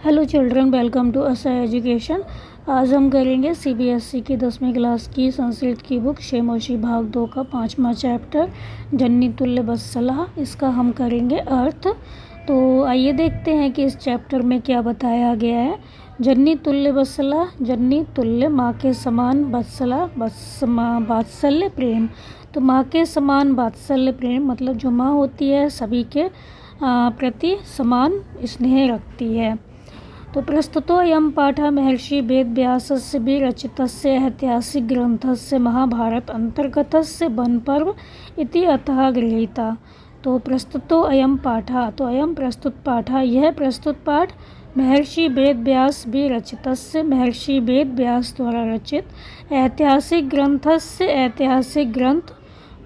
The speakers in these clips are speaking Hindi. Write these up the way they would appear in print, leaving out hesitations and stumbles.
हेलो चिल्ड्रन, वेलकम टू असा एजुकेशन। आज हम करेंगे सीबीएसई की 10वीं क्लास की संस्कृत की बुक शेमोशी भाग 2 का 5वां चैप्टर जन्नी तुल्य बत्सला। इसका हम करेंगे अर्थ। तो आइए देखते हैं कि इस चैप्टर में क्या बताया गया है। जन्नी तुल्य बत्सला, जन्नी तुल्य माँ के समान, बत्सला वात्सल्य प्रेम। तो माँ के समान वात्सल्य प्रेम मतलब जो माँ होती है सभी के प्रति समान स्नेह रखती है। तो प्रस्तुतोऽयं पाठः महर्षि वेदव्यासस्य विरचितस्य ऐतिहासिकग्रन्थस्य महाभारत अंतर्गतस्य वनपर्व इति अतः गृहीतः। तो प्रस्तुतोऽयं पाठः, तो अयं प्रस्तुत पाठः, यह प्रस्तुत पाठ महर्षि वेदव्यास विरचितस्य, महर्षि वेदव्यास द्वारा रचित ऐतिहासिक ग्रंथस्य, ऐतिहासिक ग्रंथ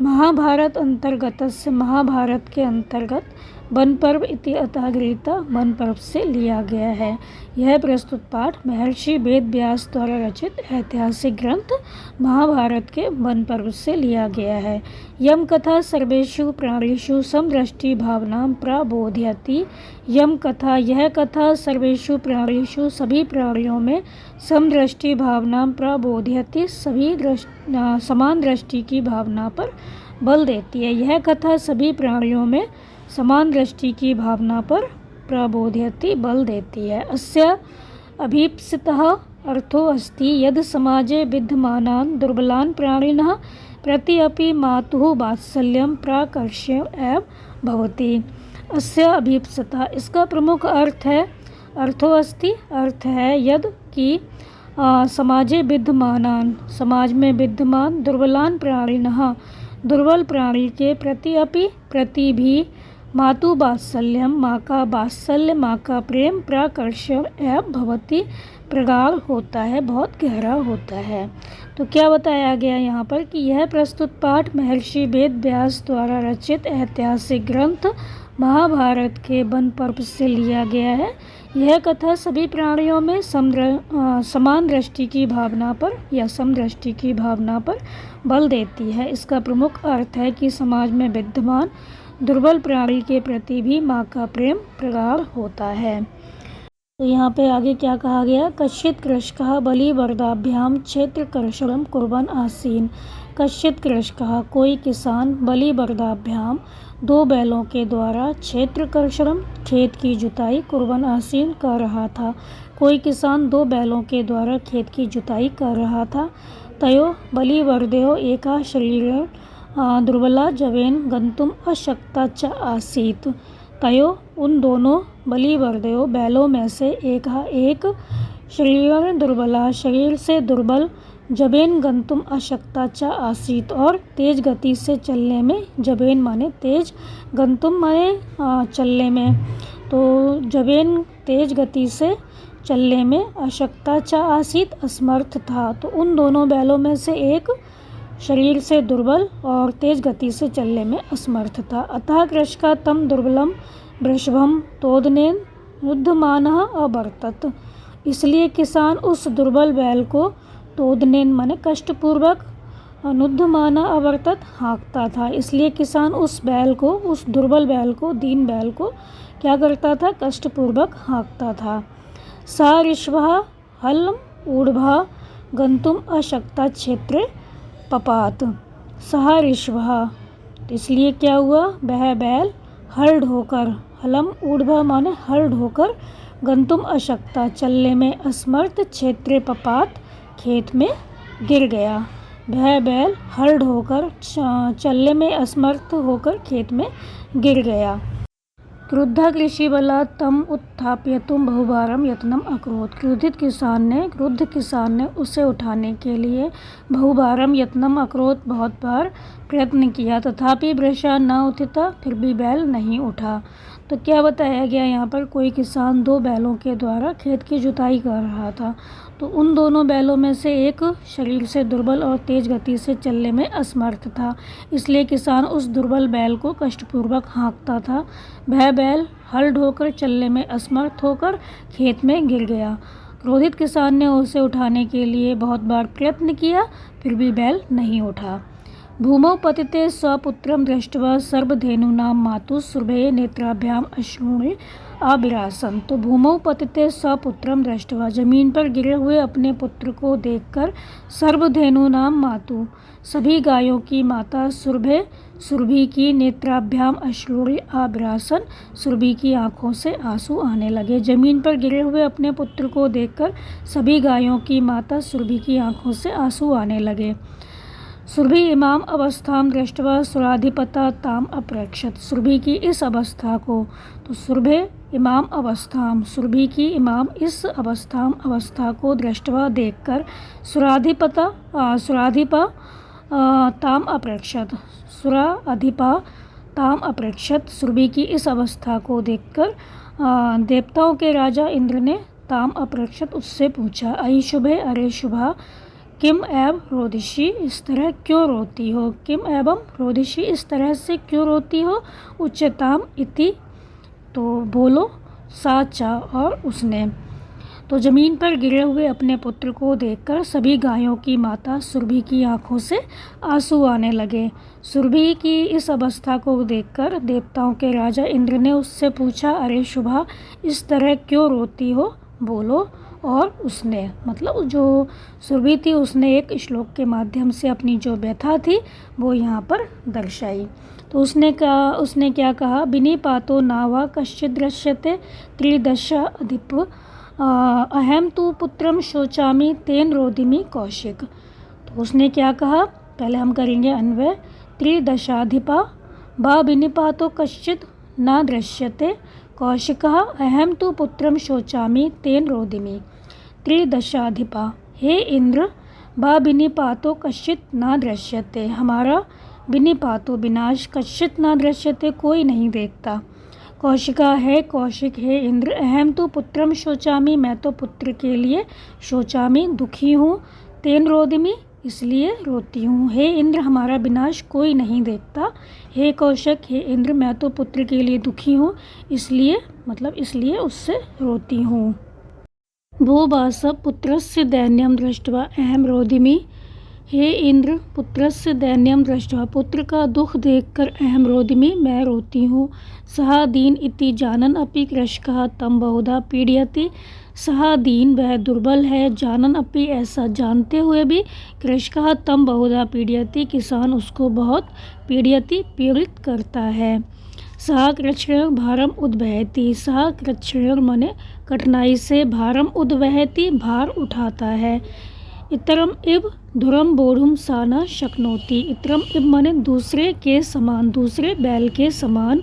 महाभारत अंतर्गतस्य, महाभारत के अंतर्गत वन पर्व इति अतः गृहीतः, वन पर्व से लिया गया है। यह प्रस्तुत पाठ महर्षि वेदव्यास द्वारा रचित ऐतिहासिक ग्रंथ महाभारत के वन पर्व से लिया गया है। यम कथा सर्वेषु प्राणिषु समदृष्टि भावनां प्रबोधयति। यम कथा, यह कथा सर्वेषु प्राणिषु सभी प्राणियों में समदृष्टि भावनां प्रबोधयति, सभी समान दृष्टि की भावना पर बल देती है। यह कथा सभी प्राणियों में समान दृष्टि की भावना पर प्रबोधयति, बल देती है। अस्य अभीप्सितः अर्थो अस्ति यद् समाजे विद्यमानान् दुर्बलान् प्राणिनः प्रति अपि मातुः वात्सल्यं प्राकर्ष्य एव भवति। अस्य अभीप्सितः, इसका प्रमुख अर्थ है, अर्थो अस्ति अर्थ है यद् कि समाजे विद्यमानान्, समाज में विद्यमान दुर्बलान् प्राणिनः, दुर्बल प्राणी के प्रति अपि, प्रति भी, मातु वात्सल्यम, माँ का वात्सल्य, माँ का प्रेम, प्राकर्षण एवं भवति, प्रगाढ़ होता है, बहुत गहरा होता है। तो क्या बताया गया यहाँ पर कि यह प्रस्तुत पाठ महर्षि वेदव्यास द्वारा रचित ऐतिहासिक ग्रंथ महाभारत के वन पर्व से लिया गया है। यह कथा सभी प्राणियों में समान दृष्टि की भावना पर या समदृष्टि की भावना पर बल देती है। इसका प्रमुख अर्थ है कि समाज में विद्यमान दुर्बल प्राणी के प्रति भी माँ का प्रेम प्रगाढ़ होता है। तो यहाँ पे आगे क्या कहा गया, कश्चित् कृषकः बलिवर्दाभ्याम क्षेत्र कर्षणं कुर्वन् आसीन। कश्चित् कृषकः, कोई किसान, बलिवर्दाभ्याम, 2 बैलों के द्वारा, क्षेत्र कर्षणं, खेत की जुताई, कुर्वन् आसीन, कर रहा था। कोई किसान 2 बैलों के द्वारा खेत की जुताई कर रहा था। तयो बलिवर्दयो एका शरीरेण दुर्बला जवेन गंतुम अशक्ता च आसीत। तयो, उन दोनों, बलिवर्दयो, बैलों में से एक शरीर दुर्बला, शरीर से दुर्बल, जबेन गंतुम अशक्ता च आसीत, और तेज गति से चलने में, जबेन माने तेज, गंतुम माने चलने में, तो जबेन तेज गति से चलने में, अशक्ता च आसीत असमर्थ था। तो उन दोनों बैलों में से एक शरीर से दुर्बल और तेज गति से चलने में असमर्थ था। अतः कृषका तम दुर्बलम वृषभम तोदनेन युद्धमानः अवर्तत। इसलिए किसान उस दुर्बल बैल को, तोदनेन माने कष्टपूर्वक, अनुद्धमाना अवर्तत हाँकता था। इसलिए किसान उस बैल को, उस दुर्बल बैल को, दीन बैल को क्या करता था, कष्टपूर्वक हाँकता था। सा ऋषभः हलम् ऊढभः गन्तुम् अशक्ता क्षेत्रे पपात। सह ऋषभः, इसलिए क्या हुआ, वह बैल हल ढोकर, हलम ऊढ़वा माने हल ढोकर, गंतुम अशक्ता, चलने में असमर्थ, क्षेत्रे पपात, खेत में गिर गया। वह बैल हल ढोकर चलने में असमर्थ होकर खेत में गिर गया। क्रुद्धा कृषिबलात् तम उत्थापयितुं बहुवारं यत्नम् अकरोत्। क्रुद्ध किसान ने उसे उठाने के लिए बहुवारं यत्नम् अकरोत्, बहुत बार प्रयत्न किया, तथापि वृषा न उत्थिता, फिर भी बैल नहीं उठा। तो क्या बताया गया यहाँ पर, कोई किसान 2 बैलों के द्वारा खेत की जुताई कर रहा था। तो उन दोनों बैलों में से एक शरीर से दुर्बल और तेज गति से चलने में असमर्थ था। इसलिए किसान उस दुर्बल बैल को कष्टपूर्वक हाँकता था। वह बैल हल ढोकर चलने में असमर्थ होकर खेत में गिर गया। क्रोधित किसान ने उसे उठाने के लिए बहुत बार प्रयत्न किया, फिर भी बैल नहीं उठा। भूमौ पतिते स्वपुत्रं दृष्ट्वा सर्वधेनूनां मातुः शुभे नेत्राभ्याम् अश्रूणि आबिरासन। तो भूमौ पतिते सपुत्रम दृष्ट्वा, जमीन पर गिरे हुए अपने पुत्र को देखकर, सर्वधेनूनां मातु, सभी गायों की माता, सुरभे, सुरभि की नेत्राभ्याम अश्रूरि आबिरासन, सुरभि की आंखों से आंसू आने लगे। जमीन पर गिरे हुए अपने पुत्र को देखकर सभी गायों की माता सुरभि की आंखों से आंसू आने लगे। सुरभि इमाम अवस्थाम दृष्ट्वा सुराधिपता ताम अप्रेक्षत, सुरभि की इस अवस्था को, तो सुरभि इमाम अवस्थाम, सुरभि की इमाम इस अवस्था को दृष्ट्वा देखकर, सुराधिपा ताम अप्रेक्षत, सुराधिपा ताम अप्रेक्षत, सुरभि की इस अवस्था को देखकर देवताओं के राजा इंद्र ने ताम अप्रेक्षत उससे पूछा, अयि शुभे, अरे शुभा, किम एव रोदिषि, इस तरह क्यों रोती हो, किम एवं रोदिषि, इस तरह से क्यों रोती हो, उच्चताम इति, तो बोलो, सा चा, और उसने। तो जमीन पर गिरे हुए अपने पुत्र को देखकर सभी गायों की माता सुरभि की आंखों से आंसू आने लगे। सुरभि की इस अवस्था को देखकर देवताओं के राजा इंद्र ने उससे पूछा, अरे शुभा, इस तरह क्यों रोती हो, बोलो, और उसने, मतलब जो सुरभि थी उसने एक श्लोक के माध्यम से अपनी जो व्यथा थी वो यहाँ पर दर्शाई। तो उसने क्या कहा, विनिपातो नावा कश्चित् दृश्यते त्रिदशा अधिप अहम तु पुत्रम शोचामि तेन रोदिमि कौशिक। तो उसने क्या कहा, पहले हम करेंगे अन्वय। त्रिदशाधिपा बा विनिपातो कश्चित् न दृश्यते कौशिकः अहम तु पुत्रम शोचामि तेन रोदिमि। त्रिदशाधिपा, हे इंद्र, बा विनिपातो कश्चित् न दृश्यते, हमारा विनिपातो विनाश, कश्चित् न दृश्यते कोई नहीं देखता, कौशिका है कौशिक, है इंद्र, अहम तो पुत्रम शोचामि, मैं तो पुत्र के लिए शोचामि दुखी हूँ, तेन रोदिमि, इसलिए रोती हूँ, हे इंद्र, हमारा विनाश कोई नहीं देखता, हे कौशिक, हे इंद्र, मैं तो पुत्र के लिए दुखी हूँ, इसलिए उससे रोती हूँ। भो वास पुत्रस्य दैन्यम दृष्ट्वा अहम रोदिमि, हे इंद्र, पुत्रस्य दैन्यम दृष्ट्वा, पुत्र का दुख देखकर अहम रोदिमि, मैं रोती हूँ। सहा दीन इति जानन अपि कृषकः तं बहुधा पीडयति, सहा दीन, वह दुर्बल है, जानन अपि, ऐसा जानते हुए भी, कृषकः तं बहुधा पीडयति, किसान उसको बहुत पीडयति, पीड़ित करता है। सहा कृच्छ्रेण भारम उद्वहति, सहा कृच्छ्रेण माने कठिनाई से, भारम उद्वहति, भार उठाता है। इतरम इव धुरम बोढ़ुम सा न शक्नोति, इतरम इव माने दूसरे के समान, दूसरे बैल के समान,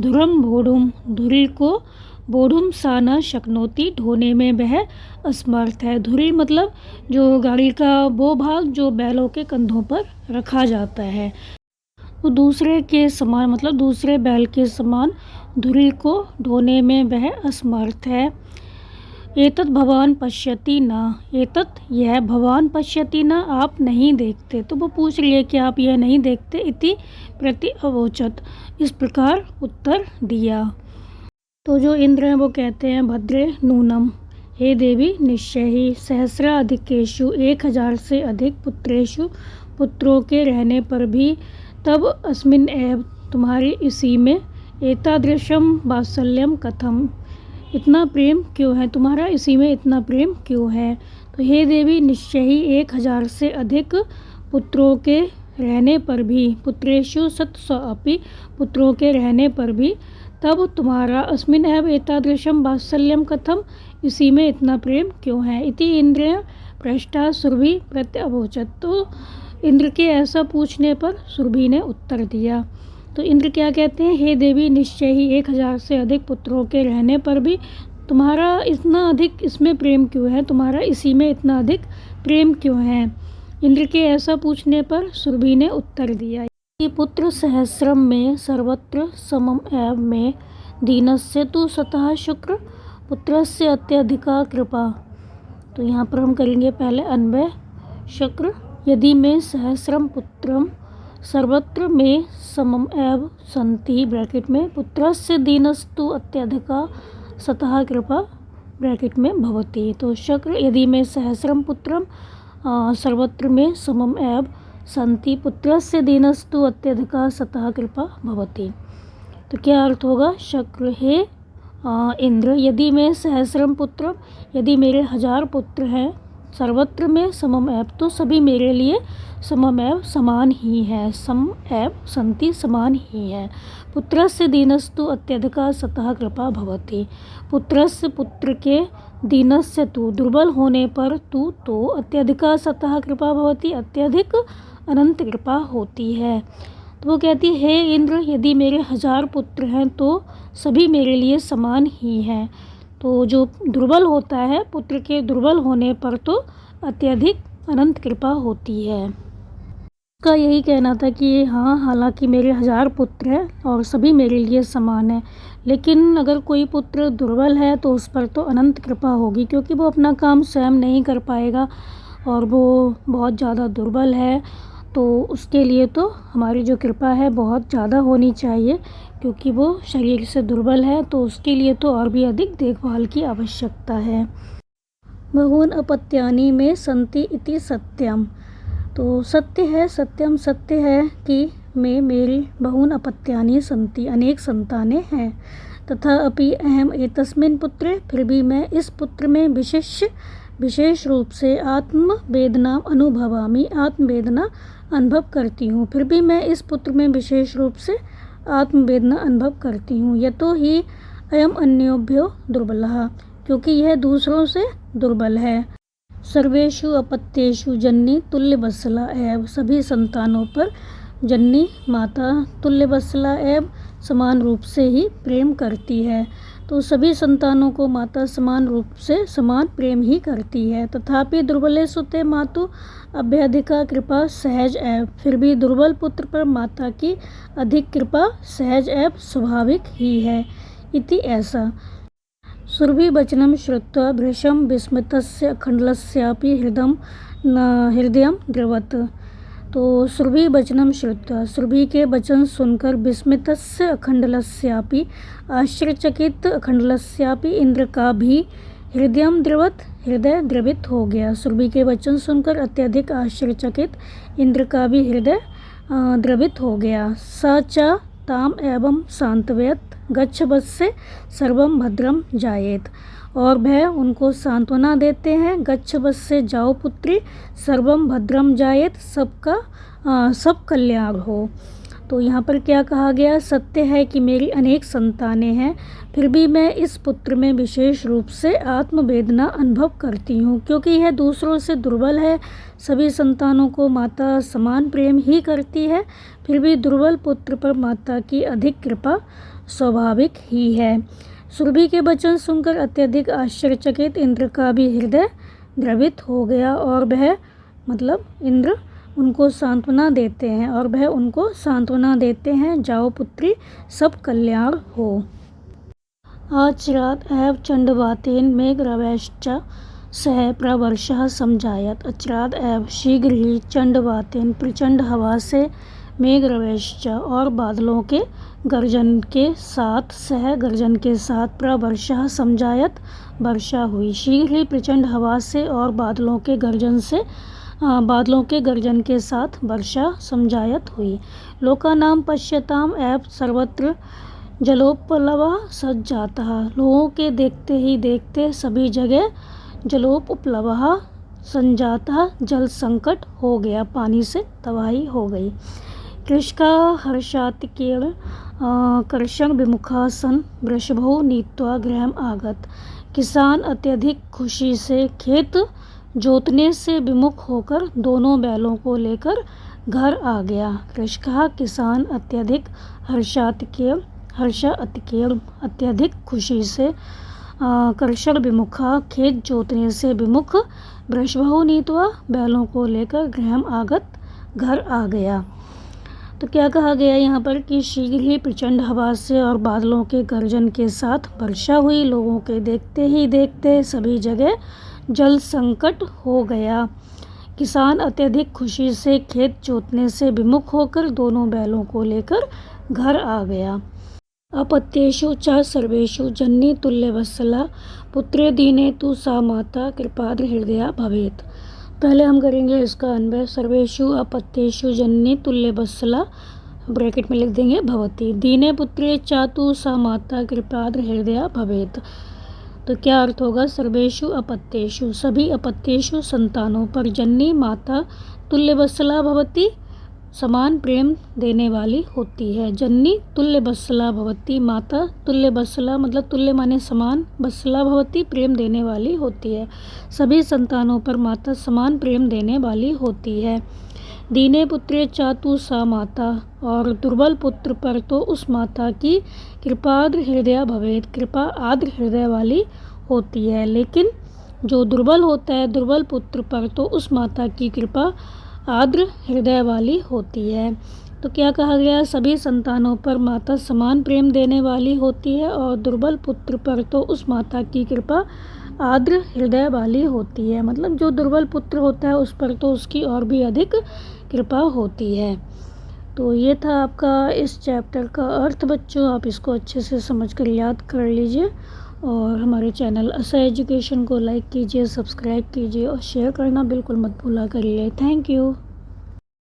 धुरम बोढ़ुम, धुरी को, बोढ़ुम सा न शक्नोति, ढोने में वह असमर्थ है। धुरी मतलब जो गाड़ी का वो भाग जो बैलों के कंधों पर रखा जाता है, तो दूसरे के समान मतलब दूसरे बैल के समान धुरी को ढोने में वह असमर्थ है। एतत् भवान पश्यति न, एतत् यह, भवान पश्यति न, आप नहीं देखते, तो वो पूछ रही है कि आप यह नहीं देखते, इति प्रति अवोचत, इस प्रकार उत्तर दिया। तो जो इंद्र हैं वो कहते हैं, भद्रे नूनम, हे देवी, निश्चय ही, सहस्राधिकेषु 1000 से अधिक, पुत्रेषु पुत्रों के रहने पर भी, तब अस्मिन् एव, तुम्हारी इसी में, एतादृशम वात्सल्यम कथम, इतना प्रेम क्यों है, तुम्हारा इसी में इतना प्रेम क्यों है। तो हे देवी, निश्चय ही 1000 से अधिक पुत्रों के रहने पर भी, पुत्रेषु सत्स अपि, पुत्रों के रहने पर भी, तब तुम्हारा अस्मिन् एव एतादृशम वात्सल्यम कथम, इसी में इतना प्रेम क्यों है। इति इंद्रिय पृष्ठा सुरभि प्रत्यवोचत, तो इंद्र के ऐसा पूछने पर सुरभि ने उत्तर दिया। तो इंद्र क्या कहते हैं, हे देवी, निश्चय ही 1000 से अधिक पुत्रों के रहने पर भी तुम्हारा इतना अधिक इसमें प्रेम क्यों है, तुम्हारा इसी में इतना अधिक प्रेम क्यों है। इंद्र के ऐसा पूछने पर सुरभि ने उत्तर दिया कि पुत्र सहस्रम में सर्वत्र समम एव में, दीनस्य तु सतः शुक्र, पुत्रस्य अत्यधिका कृपा। तो यहाँ पर हम करेंगे पहले अन्वय। शुक्र, यदि में सहस्रम पुत्रम सर्वत्र में समम एव संति, ब्रैकेट में, पुत्रस्य दीनस्तु अत्यधिका सतः कृपा, ब्रैकेट में भवति। तो शुक्र, यदि में सहस्रम पुत्रम सर्वत्र में समम एव संति, पुत्रस्य दीनस्तु अत्यधिका सतः कृपा भवति। तो क्या अर्थ होगा, शुक्र, हे इंद्र यदि मैं सहस्रम पुत्र, यदि मेरे 1000 पुत्र हैं, सर्वत्र में समम एव, तो सभी मेरे लिए समम एव समान ही है, सम एव संति समान ही है। पुत्रस्य दीनस्तु अत्यधिका सतः कृपा भवति, पुत्रस्य पुत्र के दीनस्य तु दुर्बल होने पर तू तो अत्यधिका सतः कृपा भवति अत्यधिक अनंत कृपा होती है। तो वो कहती है हे इंद्र यदि मेरे 1000 पुत्र हैं तो सभी मेरे लिए समान ही हैं, तो जो दुर्बल होता है पुत्र के दुर्बल होने पर तो अत्यधिक अनंत कृपा होती है। उसका यही कहना था कि हाँ हालांकि मेरे 1000 पुत्र हैं और सभी मेरे लिए समान है, लेकिन अगर कोई पुत्र दुर्बल है तो उस पर तो अनंत कृपा होगी, क्योंकि वो अपना काम स्वयं नहीं कर पाएगा और वो बहुत ज़्यादा दुर्बल है, तो उसके लिए तो हमारी जो कृपा है बहुत ज़्यादा होनी चाहिए, क्योंकि वो शरीर से दुर्बल है, तो उसके लिए तो और भी अधिक देखभाल की आवश्यकता है। बहून अपत्यानि में संति इति सत्यम, तो सत्य है, सत्यम सत्य है कि मैं मेरी बहून अपत्यानि संति अनेक संतानें हैं, तथा अपि अहम एतस्मिन् पुत्रे, फिर भी मैं इस पुत्र में विशेष रूप से आत्मवेदना अनुभवामि, आत्मवेदना अनुभव करती हूँ, फिर भी मैं इस पुत्र में विशेष रूप से आत्मवेदना अनुभव करती हूँ। यतो ही अयम अन्योभ्यो दुर्बलः, क्योंकि यह दूसरों से दुर्बल है। सर्वेषु अपत्येषु जननी तुल्यवत्सला एव, सभी संतानों पर जननी माता तुल्यवत्सला एव समान रूप से ही प्रेम करती है, तो सभी संतानों को माता समान रूप से समान प्रेम ही करती है। तथापि दुर्बले सुते मातु अभ्यधिका कृपा सहज एव, फिर भी दुर्बल पुत्र पर माता की अधिक कृपा सहज एव स्वाभाविक ही है। इति ऐसा सुरभि वचनम श्रुत्वा भृशं विस्मितस्य अखंडलस्यापि हृदयं द्रवत्, तो सुरभि वचनम श्रुत्वा, सुरभि के वचन सुनकर विस्मितस्य अखंडलस्यापि आश्चर्यचकित अखंडलस्यापि इंद्र का भी हृदयं द्रवत्, हृदय द्रवित हो गया। सुरभि के वचन सुनकर अत्यधिक आश्चर्यचकित इंद्र का भी हृदय द्रवित हो गया। स च ताम एवं सांत्वयत गच्छवत्से सर्वं भद्रम जायेत, और वह उनको सांत्वना देते हैं, गच्छवत्से जाओ पुत्री, सर्वं भद्रम जायेत, सब कल्याण हो। तो यहाँ पर क्या कहा गया, सत्य है कि मेरी अनेक संतानें हैं, फिर भी मैं इस पुत्र में विशेष रूप से आत्मवेदना अनुभव करती हूँ, क्योंकि यह दूसरों से दुर्बल है। सभी संतानों को माता समान प्रेम ही करती है, फिर भी दुर्बल पुत्र पर माता की अधिक कृपा स्वाभाविक ही है। सुरभि के वचन सुनकर अत्यधिक आश्चर्यचकित इंद्र का भी हृदय द्रवित हो गया, और वह मतलब इंद्र उनको सांत्वना देते हैं, और वह उनको सांत्वना देते हैं, जाओ पुत्री सब कल्याण हो। आचरात एव चंडवातेन मेघरवैश्च सह प्रवर्षः समजायत, अचरात एव शीघ्र ही चंडवातेन प्रचंड हवा से, मेघरवैश्च और बादलों के गर्जन के साथ, सह गर्जन के साथ, प्रवर्षः समजायत वर्षा हुई, शीघ्र ही प्रचंड हवा से और बादलों के गर्जन के साथ वर्षा समजायत हुई। लोकानां पश्यताम एव सर्वत्र जलोपप्लवः सज्जातः, लोगों के देखते ही देखते सभी जगह जलोपप्लवः संजातः, जल संकट हो गया, पानी से तबाही हो गई। कृषका हर्षातिकेण कर्षण विमुखा सन वृषभो नीत्वा गृहम् आगत, किसान अत्यधिक खुशी से खेत जोतने से विमुख होकर दोनों बैलों को लेकर घर आ गया। कृषका किसान अत्यधिक हर्षातिकेण अत्यधिक खुशी से, कर्षण विमुखा खेत जोतने से विमुख, वृषभो नीत्वा बैलों को लेकर गृहम् आगत घर आ गया। तो क्या कहा गया यहाँ पर कि शीघ्र ही प्रचंड हवा से और बादलों के गर्जन के साथ वर्षा हुई, लोगों के देखते ही देखते सभी जगह जल संकट हो गया। किसान अत्यधिक खुशी से खेत जोतने से विमुख होकर दोनों बैलों को लेकर घर आ गया। अपत्येषु च सर्वेषु जननी तुल्यवत्सला पुत्रे दीने तु सा माता कृपाद्र हृदया भवेत्। पहले हम करेंगे इसका अन्वय। सर्वेषु अपत्येषु जननी तुल्यवत्सला ब्रैकेट में लिख देंगे भवती। दीने पुत्रे चातु सा माता कृपाद्र हृदया भवेत। तो क्या अर्थ होगा? सर्वेषु अपत्येषु, सभी अपत्येषु संतानों पर जननी माता तुल्यवत्सला भवती, समान प्रेम देने वाली होती है। जननी तुल्यवत्सला भवती, माता तुल्यवत्सला मतलब तुल्य माने समान, वत्सला भवती प्रेम देने वाली होती है। सभी संतानों पर माता समान प्रेम देने वाली होती है। दीने पुत्रे चातु सा माता, और दुर्बल पुत्र पर तो उस माता की कृपाद्र हृदय भवेत, कृपा आद्र हृदय वाली होती है। लेकिन जो दुर्बल होता है, दुर्बल पुत्र पर तो उस माता की कृपा आद्र हृदय वाली होती है। तो क्या कहा गया? सभी संतानों पर माता समान प्रेम देने वाली होती है और दुर्बल पुत्र पर तो उस माता की कृपा आद्र हृदय वाली होती है। मतलब जो दुर्बल पुत्र होता है उस पर तो उसकी और भी अधिक कृपा होती है। तो ये था आपका इस चैप्टर का अर्थ बच्चों। आप इसको अच्छे से समझ कर याद कर लीजिए और हमारे चैनल असा एजुकेशन को लाइक कीजिए, सब्सक्राइब कीजिए और शेयर करना बिल्कुल मत भूला करिए। Thank you.